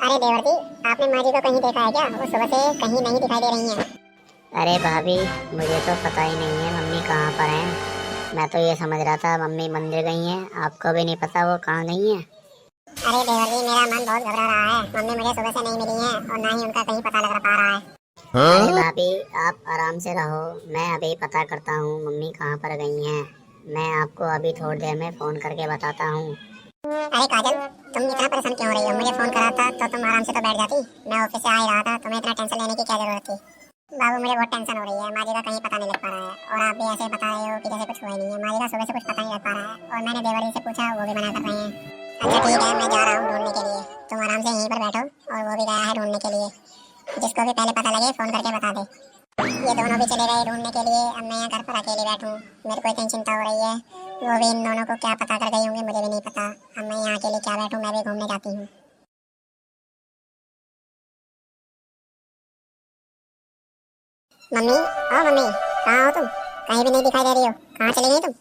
अरे देवर जी, आपने माँ जी को कहीं देखा है क्या? वो सुबह से कहीं नहीं दिखाई दे रही हैं। अरे भाभी, मुझे तो पता ही नहीं है मम्मी कहाँ पर हैं। मैं तो ये समझ रहा था मम्मी मंदिर गई हैं। आपको भी नहीं पता वो कहाँ गई हैं? अरे देवर जी, मेरा मन बहुत घबरा रहा है। मम्मी मुझे सुबह से नहीं मिली हैं और ना ही उनका कहीं पता लग पा रहा है। अरे भाभी, आप आराम से रहो। मैं अभी पता करता हूँ मम्मी कहाँ पर गई हैं। मैं आपको अभी थोड़ी देर में फ़ोन करके बताता हूँ। अरे काजल, तुम इतना परेशान क्यों हो रही हो? मुझे फोन करा था तो तुम आराम से तो बैठ जाती। मैं ऑफिस से आ ही रहा था, तुम्हें इतना टेंशन लेने की क्या जरूरत थी? बाबू, मुझे बहुत टेंशन हो रही है। माँ जी का कहीं पता नहीं लग पा रहा है और आप भी ऐसे बता रहे हो कि जैसे कुछ हुआ ही नहीं है। माँ जी का सुबह से कुछ पता नहीं लग पा रहा है और मैंने देवर जी से पूछा, वो भी मना कर रहे हैं। अच्छा ठीक है, मैं जा रहा हूँ ढूंढने के लिए। तुम आराम से यहीं पर बैठो और वो भी गया है ढूंढने के लिए। जिसको भी पहले पता लगे फोन करके बता दे। ये दोनों भी चले गए ढूंढने के लिए। अब मैं यहाँ घर पर अकेली बैठूं, मेरे को इतनी चिंता हो रही है। वो भी इन दोनों को क्या पता कर गई होंगी, मुझे भी नहीं पता। अब मैं यहाँ अकेले क्या बैठूं, मैं भी घूमने जाती हूँ। मम्मी, ओ मम्मी, कहाँ हो तुम? कहीं भी नहीं दिखाई दे रही हो। कहाँ चली गई तुम?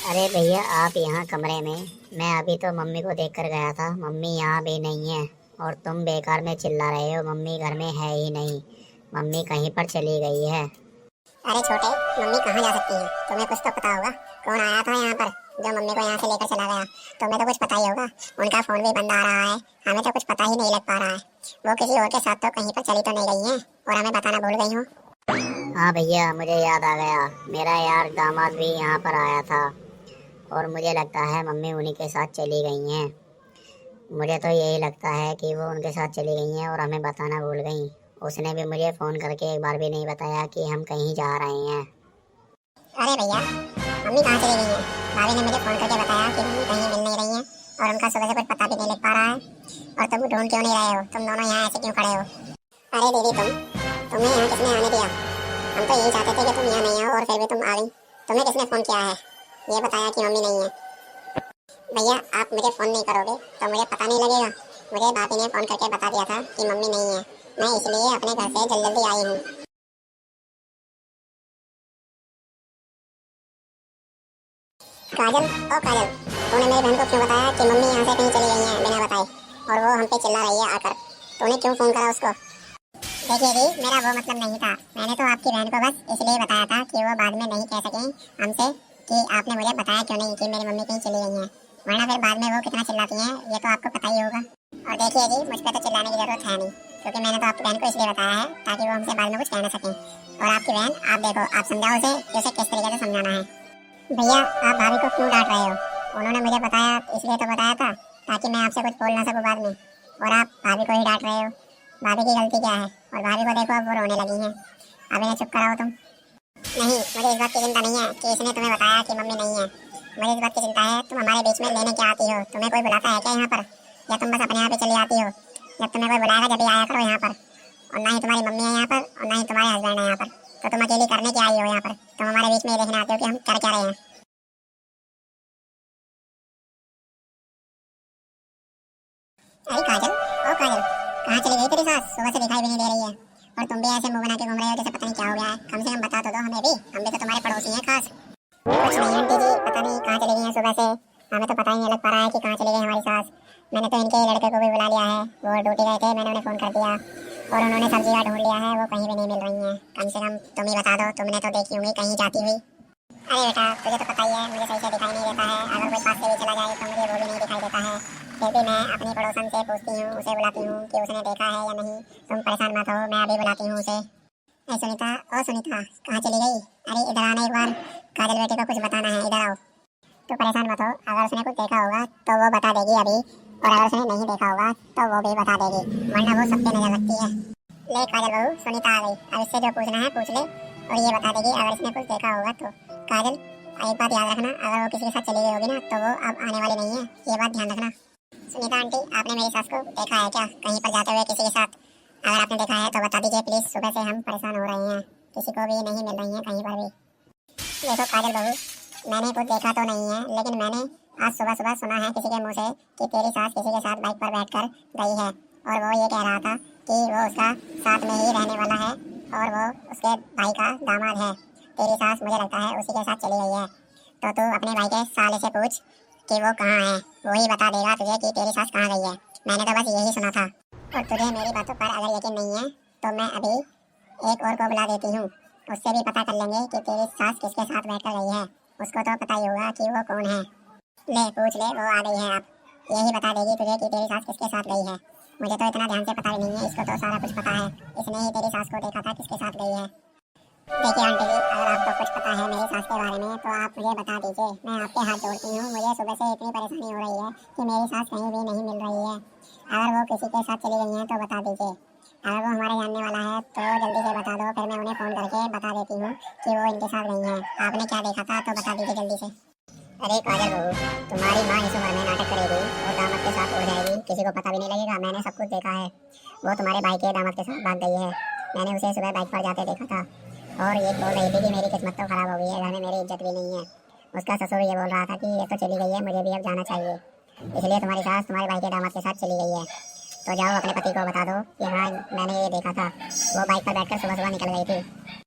अरे भैया, आप यहाँ कमरे में। मैं अभी तो मम्मी को देख कर गया था। मम्मी यहाँ भी नहीं है। और तुम बेकार में चिल्ला रहे हो, मम्मी घर में है ही नहीं। मम्मी कहीं पर चली गई है। अरे छोटे, मम्मी कहाँ जा सकती है? तुम्हें कुछ तो पता होगा। कौन आया था यहाँ पर जो मम्मी को यहाँ से लेकर चला गया? तुम्हें तो कुछ पता ही होगा। उनका फोन भी बंद आ रहा है। हमें तो कुछ पता ही नहीं लग पा रहा है। वो किसी और के साथ तो कहीं पर चली तो नहीं गई है और हमें बताना भूल गई हो। हाँ भैया, मुझे याद आ गया। मेरा यार दामाद भी यहाँ पर आया था। और मुझे लगता है मम्मी उन्हीं के साथ चली गई हैं। मुझे तो यही लगता है कि वो उनके साथ चली गई हैं और हमें बताना भूल गई। उसने भी मुझे फ़ोन करके एक बार भी नहीं बताया कि हम कहीं जा रहे हैं। अरे भैया, मम्मी कहाँ चली गई है? भाभी ने मुझे फोन करके बताया कि मम्मी कहीं मिल नहीं रही है और उनका सुबह से कुछ पता भी नहीं लग पा रहा है। और तुम ढूंढ क्यों नहीं रहे हो? तुम दोनों यहाँ ऐसे क्यों खड़े हो? अरे दीदी, तुम्हें यहाँ किसने आने दिया? हम तो यही चाहते थे कि तुम यहाँ नहीं आओ और फिर भी तुम आ गई। तुम्हें किसने फोन किया है ये बताया कि मम्मी नहीं है? भैया, आप मुझे फोन नहीं करोगे तो मुझे पता नहीं लगेगा। मुझे भाभी ने फोन करके बता दिया था कि मम्मी नहीं है। मैं इसलिए अपने घर से जल्दी जल्दी आई हूँ। काजल, ओ काजल, तूने मेरी बहन को क्यों बताया कि मम्मी यहाँ से कहीं चली गई हैं बिना बताए? और वो हम पे चिल्ला रही है आकर। तूने क्यों फोन करा उसको? देखिए जी, मेरा वो मतलब नहीं था। मैंने तो आपकी बहन को बस इसलिए बताया था कि वो बाद में नहीं कह सकें हमसे कि आपने मुझे बताया क्यों नहीं कि मेरी मम्मी कहीं चली गई हैं। वरना फिर बाद में वो कितना चिल्लाती हैं ये तो आपको पता ही होगा। और देखिए जी, मुझ पर तो चिल्लाने की जरूरत है नहीं, क्योंकि मैंने तो आपकी बहन को इसलिए बताया है ताकि वो हमसे बाद में कुछ कह ना सकें। और आपकी बहन, आप देखो, आप समझाओ उसे कि उसे किस तरीके से समझाना है। भैया, आप भाभी को क्यों डांट रहे हो? उन्होंने मुझे बताया, इसलिए तो बताया था ताकि मैं आपसे कुछ बोल ना सकूं बाद में। और आप भाभी को ही डांट रहे हो। भाभी की गलती क्या है? और भाभी को देखो, अब वो रोने लगी हैं। अब इन्हें चुप कराओ तुम। नहीं, मुझे इस बात की चिंता नहीं है कि इसने तुम्हें बताया कि मम्मी नहीं है। मुझे इस बात की चिंता है, तुम हमारे बीच में लेने क्या आती हो? तुम्हें कोई बुलाता है क्या यहाँ पर? या तुम बस अपने आप ही चली आती हो? जब तुम्हें कोई बुलाएगा जब भी आया करो यहाँ पर। और ना ही तुम्हारी मम्मी है यहाँ पर और ना ही तुम्हारे हस्बैंड है यहाँ पर। तो तुम अकेली करने क्या आई हो यहाँ पर? तुम हमारे बीच में ये देखने आते हो कि हम कर क्या रहे हैं। अरे काजल, ओ काजल, कहाँ चली गई तेरी सास? सुबह से दिखाई भी नहीं दे रही है। और तुम भी ऐसे मुंह बना के घूम रहे हो जैसे पता नहीं क्या हो गया है। कम से कम बता तो दो हमें भी। हम भी तो तुम्हारे पड़ोसी हैं खास। कुछ नहीं आंटी जी, पता नहीं कहाँ चली गई हैं सुबह से। हमें तो पता ही नहीं लग पा रहा है कि कहाँ चली गई हमारी सास। मैंने तो इनके लड़के को भी बुला लिया है, वो ड्यूटी गए थे, मैंने उन्हें फ़ोन कर दिया। और उन्होंने सब जगह ढूंढ लिया है, वो कहीं भी नहीं मिल रही हैं। कम से कम तुम ही बता दो, तुमने तो देखी होंगी कहीं जाती हुई। अरे बेटा, तुझे तो पता ही है मुझे सही से दिखाई नहीं देता है। अगर कोई पास से भी चला जाए तो मुझे वो भी नहीं दिखाई देता है। फिर भी मैं अपनी पड़ोसन से पूछती हूँ, उसे बुलाती हूँ कि उसने देखा है या नहीं। तुम परेशान मत हो, मैं अभी बुलाती हूँ उसे। अरे सुनीता, ओ सुनीता, कहाँ चली गई? अरे इधर आना एक बार। काजल बेटे को कुछ बताना है, इधर आओ। तो परेशान मत हो, अगर उसने कुछ देखा होगा तो वो बता देगी अभी। और अगर उसने नहीं देखा होगा तो वो भी बता देगी, वरना वो सब पे नजर रखती है। ले काजल बहू, सुनीता आ गई। अब इससे जो पूछना है पूछ ले और ये बता देगी अगर इसने कुछ देखा होगा तो। काजल, एक बात याद रखना, अगर वो किसी के साथ चली गई होगी ना तो वो अब आने वाली नहीं है, ये बात ध्यान रखना। सुनीता आंटी, आपने मेरी सास को देखा है क्या कहीं पर जाते हुए किसी के साथ? अगर आपने देखा है तो बता दीजिए प्लीज। सुबह से हम परेशान हो रहे हैं, किसी को भी नहीं मिल रही है कहीं पर भी। देखो काजल बहू, मैंने कुछ देखा तो नहीं है, लेकिन मैंने आज सुबह सुबह सुना है किसी के मुंह से कि तेरी सास किसी के साथ बाइक पर बैठकर गई है। और वो ये कह रहा था कि वो उसका साथ में ही रहने वाला है और वो उसके भाई का दामाद है। तेरी सास मुझे लगता है उसी के साथ चली गई है। तो तू अपने भाई के साले से पूछ कि वो कहाँ है। वो ही बता देगा तुझे कि तेरी सास कहाँ गई है। मैंने तो बस यही सुना था। और तुझे मेरी बातों पर अगर यकीन नहीं है तो मैं अभी एक और को बुला देती हूँ, उससे भी पता कर लेंगे कि तेरी सास किसके साथ बैठकर गई है। उसको तो पता ही होगा कि वो कौन है। ले पूछ ले, वो आ गई है। आप यही बता देगी तुझे कि तेरी सास किसके साथ गई है। मुझे तो इतना ध्यान से पता भी नहीं है, इसको तो सारा कुछ पता है। इसने ही तेरी सास को देखा था किसके साथ गई है। देखिए आंटी जी, अगर आपको कुछ पता है मेरी सास के बारे में तो आप मुझे बता दीजिए, मैं आपके हाथ जोड़ती हूँ। मुझे सुबह से इतनी परेशानी हो रही है कि मेरी सास कहीं भी नहीं मिल रही है। अगर वो किसी के साथ चली गई हैं तो बता दीजिए। अगर वो हमारे जानने वाला है तो जल्दी से बता दो, फिर मैं उन्हें फ़ोन करके बता देती हूँ कि वो इनके साथ गई हैं। आपने क्या देखा था तो बता दीजिए जल्दी से। अरे काजल बहू, तुम्हारी माँ इस उम्र में नाटक करेगी और दामाद के साथ उड़ जाएगी, किसी को पता भी नहीं लगेगा। मैंने सब कुछ देखा है। वो तुम्हारे भाई के दामाद के साथ भाग गई है। मैंने उसे सुबह बाइक पर जाते देखा था और ये बोल रही थी कि मेरी किस्मत तो खराब हो गई है, घर में मेरी इज्जत भी नहीं है। उसका ससुर ये बोल रहा था कि ये तो चली गई है, मुझे भी अब जाना चाहिए। इसलिए तुम्हारी सास तुम्हारे भाई के दामाद के साथ चली गई है। तो जाओ अपने पति को बता दो कि हाँ मैंने ये देखा था, वो बाइक पर बैठकर सुबह सुबह निकल गई थी।